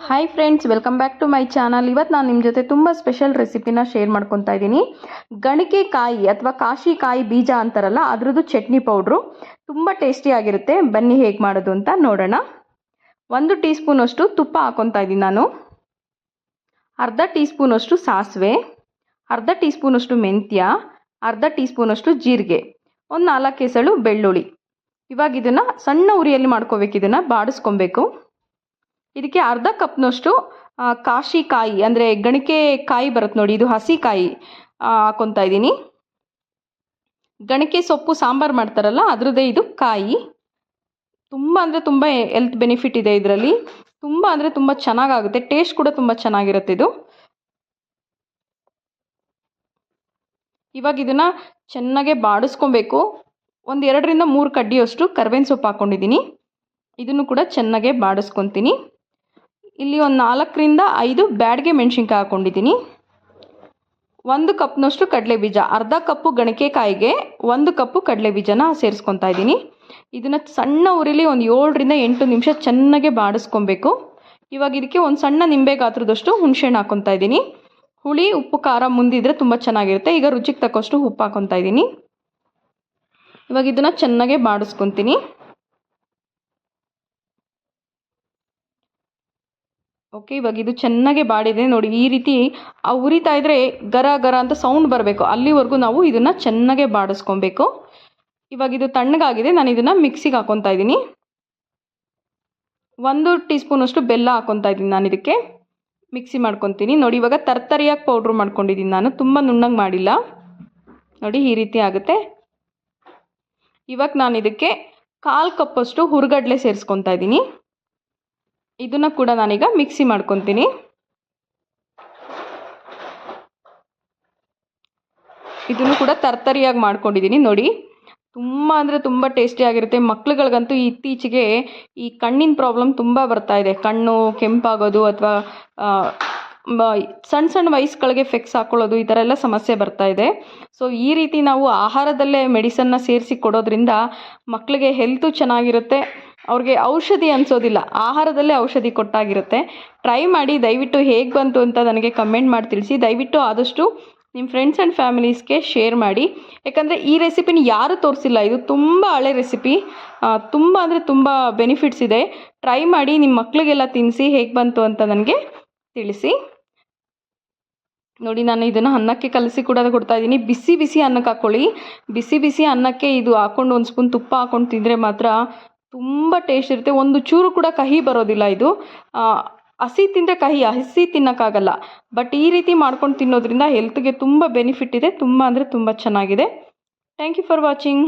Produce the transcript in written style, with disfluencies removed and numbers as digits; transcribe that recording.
Hi friends, welcome back to my channel. ಇವತ್ತು ನಾನು ನಿಮ್ಮ ಜೊತೆ ತುಂಬ ಸ್ಪೆಷಲ್ ರೆಸಿಪಿನ ಶೇರ್ ಮಾಡ್ಕೊತಾ ಇದ್ದೀನಿ. ಗಣಿಕೆಕಾಯಿ ಅಥವಾ ಕಾಶಿಕಾಯಿ ಬೀಜ ಅಂತಾರಲ್ಲ, ಅದ್ರದ್ದು ಚಟ್ನಿ ಪೌಡ್ರು ತುಂಬ ಟೇಸ್ಟಿಯಾಗಿರುತ್ತೆ. ಬನ್ನಿ ಹೇಗೆ ಮಾಡೋದು ಅಂತ ನೋಡೋಣ. 1 ಟೀ ಸ್ಪೂನಷ್ಟು ತುಪ್ಪ ಹಾಕೊತಾ ಇದ್ದೀನಿ ನಾನು. ಅರ್ಧ ಟೀ ಸ್ಪೂನಷ್ಟು ಸಾಸಿವೆ, ಅರ್ಧ ಟೀ ಸ್ಪೂನಷ್ಟು ಮೆಂತ್ಯ, ಅರ್ಧ ಟೀ ಸ್ಪೂನಷ್ಟು ಜೀರಿಗೆ, ಒಂದು 4 ಎಸಳು ಬೆಳ್ಳುಳ್ಳಿ. ಇವಾಗ ಇದನ್ನು ಸಣ್ಣ ಉರಿಯಲ್ಲಿ ಮಾಡ್ಕೋಬೇಕು, ಇದನ್ನು ಬಾಡಿಸ್ಕೊಬೇಕು. ಇದಕ್ಕೆ ಅರ್ಧ ಕಪ್ನಷ್ಟು ಕಾಶಿಕಾಯಿ ಅಂದರೆ ಗಣಿಕೆ ಕಾಯಿ ಬರುತ್ತೆ ನೋಡಿ, ಇದು ಹಸಿ ಕಾಯಿ ಹಾಕೊತಾ ಇದ್ದೀನಿ. ಗಣಿಕೆ ಸೊಪ್ಪು ಸಾಂಬಾರು ಮಾಡ್ತಾರಲ್ಲ ಅದರದ್ದೇ ಇದು ಕಾಯಿ. ತುಂಬ ಅಂದರೆ ತುಂಬ ಹೆಲ್ತ್ ಬೆನಿಫಿಟ್ ಇದೆ ಇದರಲ್ಲಿ. ತುಂಬ ಅಂದರೆ ತುಂಬ ಚೆನ್ನಾಗಾಗುತ್ತೆ, ಟೇಸ್ಟ್ ಕೂಡ ತುಂಬ ಚೆನ್ನಾಗಿರುತ್ತೆ ಇದು. ಇವಾಗ ಇದನ್ನು ಚೆನ್ನಾಗೆ ಬಾಡಿಸ್ಕೊಬೇಕು. ಒಂದು 2ರಿಂದ 3 ಕಡ್ಡಿಯಷ್ಟು ಕರ್ಬೇವಿನ ಸೊಪ್ಪು ಹಾಕ್ಕೊಂಡಿದ್ದೀನಿ. ಇದನ್ನು ಕೂಡ ಚೆನ್ನಾಗೆ ಬಾಡಿಸ್ಕೊತೀನಿ. ಇಲ್ಲಿ ಒಂದು 4ರಿಂದ 5 ಬ್ಯಾಡಗೆ ಮೆಣಸಿನ್ಕಾಯಿ ಹಾಕ್ಕೊಂಡಿದ್ದೀನಿ. 1 ಕಪ್ನಷ್ಟು ಕಡಲೆಬೀಜ, ಅರ್ಧ ಕಪ್ಪು ಗಣಿಕೆಕಾಯಿಗೆ 1 ಕಪ್ಪು ಕಡಲೆಬೀಜನ ಸೇರಿಸ್ಕೊತಾ ಇದ್ದೀನಿ. ಇದನ್ನು ಸಣ್ಣ ಉರಿಲಿ ಒಂದು 7ರಿಂದ 8 ನಿಮಿಷ ಚೆನ್ನಾಗೆ ಬಾಡಿಸ್ಕೊಬೇಕು. ಇವಾಗ ಇದಕ್ಕೆ ಒಂದು ಸಣ್ಣ ನಿಂಬೆ ಗಾತ್ರದಷ್ಟು ಹುಣಸೆಹಣ್ಣು ಹಾಕ್ಕೊತಾ ಇದ್ದೀನಿ. ಹುಳಿ ಉಪ್ಪು ಖಾರ ಮುಂದಿದ್ರೆ ತುಂಬ ಚೆನ್ನಾಗಿರುತ್ತೆ. ಈಗ ರುಚಿಗೆ ತಕ್ಕಷ್ಟು ಉಪ್ಪು ಹಾಕ್ಕೊತಾ ಇದ್ದೀನಿ. ಇವಾಗ ಇದನ್ನು ಚೆನ್ನಾಗೆ ಬಾಡಿಸ್ಕೊತೀನಿ. ಓಕೆ, ಇವಾಗ ಇದು ಚೆನ್ನಾಗೆ ಬಾಡಿದೆ ನೋಡಿ. ಈ ರೀತಿ ಉರಿತಾ ಇದ್ರೆ ಗರ ಗರ ಅಂತ ಸೌಂಡ್ ಬರಬೇಕು, ಅಲ್ಲಿವರೆಗೂ ನಾವು ಇದನ್ನು ಚೆನ್ನಾಗೆ ಬಾಡಿಸ್ಕೊಬೇಕು. ಇವಾಗ ಇದು ತಣ್ಣಗಾಗಿದೆ, ನಾನು ಇದನ್ನು ಮಿಕ್ಸಿಗೆ ಹಾಕ್ಕೊತಾ ಇದ್ದೀನಿ. 1 ಟೀ ಸ್ಪೂನಷ್ಟು ಬೆಲ್ಲ ಹಾಕ್ಕೊತಾ ಇದ್ದೀನಿ ನಾನು. ಇದಕ್ಕೆ ಮಿಕ್ಸಿ ಮಾಡ್ಕೊತೀನಿ ನೋಡಿ. ಇವಾಗ ತರ್ತರಿಯಾಗಿ ಪೌಡ್ರ್ ಮಾಡ್ಕೊಂಡಿದ್ದೀನಿ ನಾನು, ತುಂಬ ನುಣ್ಣಗೆ ಮಾಡಿಲ್ಲ ನೋಡಿ. ಈ ರೀತಿ ಆಗುತ್ತೆ. ಇವಾಗ ನಾನು ಇದಕ್ಕೆ 1/4 ಕಪ್ಪಷ್ಟು ಹುರ್ಗಡ್ಲೆ ಸೇರಿಸ್ಕೊತಾ ಇದ್ದೀನಿ. ಇದನ್ನು ಕೂಡ ನಾನೀಗ ಮಿಕ್ಸಿ ಮಾಡ್ಕೊತೀನಿ. ಇದನ್ನು ಕೂಡ ತರ್ತರಿಯಾಗಿ ಮಾಡ್ಕೊಂಡಿದ್ದೀನಿ ನೋಡಿ. ತುಂಬ ಅಂದರೆ ತುಂಬ ಟೇಸ್ಟಿಯಾಗಿರುತ್ತೆ. ಮಕ್ಳುಗಳಿಗಂತೂ ಇತ್ತೀಚೆಗೆ ಈ ಕಣ್ಣಿನ ಪ್ರಾಬ್ಲಮ್ ತುಂಬ ಬರ್ತಾ ಇದೆ. ಕಣ್ಣು ಕೆಂಪಾಗೋದು ಅಥವಾ ಸಣ್ಣ ಸಣ್ಣ ವಯಸ್ಸುಗಳಿಗೆ ಫೆಕ್ಸ್ ಹಾಕ್ಕೊಳ್ಳೋದು, ಈ ಥರ ಎಲ್ಲ ಸಮಸ್ಯೆ ಬರ್ತಾ ಇದೆ. ಸೊ ಈ ರೀತಿ ನಾವು ಆಹಾರದಲ್ಲೇ ಮೆಡಿಸನ್ನ ಸೇರಿಸಿ ಕೊಡೋದ್ರಿಂದ ಮಕ್ಕಳಿಗೆ ಹೆಲ್ತು ಚೆನ್ನಾಗಿರುತ್ತೆ, ಅವ್ರಿಗೆ ಔಷಧಿ ಅನಿಸೋದಿಲ್ಲ, ಆಹಾರದಲ್ಲೇ ಔಷಧಿ ಕೊಟ್ಟಾಗಿರುತ್ತೆ. ಟ್ರೈ ಮಾಡಿ, ದಯವಿಟ್ಟು ಹೇಗೆ ಬಂತು ಅಂತ ನನಗೆ ಕಮೆಂಟ್ ಮಾಡಿ ತಿಳಿಸಿ. ದಯವಿಟ್ಟು ಆದಷ್ಟು ನಿಮ್ಮ ಫ್ರೆಂಡ್ಸ್ ಆ್ಯಂಡ್ ಫ್ಯಾಮಿಲೀಸ್ಗೆ ಶೇರ್ ಮಾಡಿ. ಯಾಕಂದರೆ ಈ ರೆಸಿಪಿನ ಯಾರೂ ತೋರಿಸಿಲ್ಲ, ಇದು ತುಂಬ ಹಳೆ ರೆಸಿಪಿ. ತುಂಬ ಅಂದರೆ ತುಂಬ ಬೆನಿಫಿಟ್ಸ್ ಇದೆ. ಟ್ರೈ ಮಾಡಿ, ನಿಮ್ಮ ಮಕ್ಕಳಿಗೆಲ್ಲ ತಿನ್ನಿಸಿ, ಹೇಗೆ ಬಂತು ಅಂತ ನನಗೆ ತಿಳಿಸಿ. ನೋಡಿ, ನಾನು ಇದನ್ನು ಅನ್ನಕ್ಕೆ ಕಲಸಿ ಕೂಡ ಕೊಡ್ತಾ ಇದ್ದೀನಿ. ಬಿಸಿ ಬಿಸಿ ಅನ್ನಕ್ಕೆ ಹಾಕ್ಕೊಳ್ಳಿ. ಬಿಸಿ ಬಿಸಿ ಅನ್ನಕ್ಕೆ ಇದು ಹಾಕ್ಕೊಂಡು 1 ಸ್ಪೂನ್ ತುಪ್ಪ ಹಾಕ್ಕೊಂಡು ತಿಂದರೆ ಮಾತ್ರ ತುಂಬ ಟೇಸ್ಟ್ ಇರುತ್ತೆ. ಒಂದು ಚೂರು ಕೂಡ ಕಹಿ ಬರೋದಿಲ್ಲ. ಇದು ಹಸಿ ತಿಂದರೆ ಕಹಿ, ಹಸಿ ತಿನ್ನೋಕ್ಕಾಗಲ್ಲ. ಬಟ್ ಈ ರೀತಿ ಮಾಡ್ಕೊಂಡು ತಿನ್ನೋದ್ರಿಂದ ಹೆಲ್ತ್ಗೆ ತುಂಬ ಬೆನಿಫಿಟ್ ಇದೆ. ತುಂಬ ಅಂದರೆ ತುಂಬ ಚೆನ್ನಾಗಿದೆ. Thank you for watching.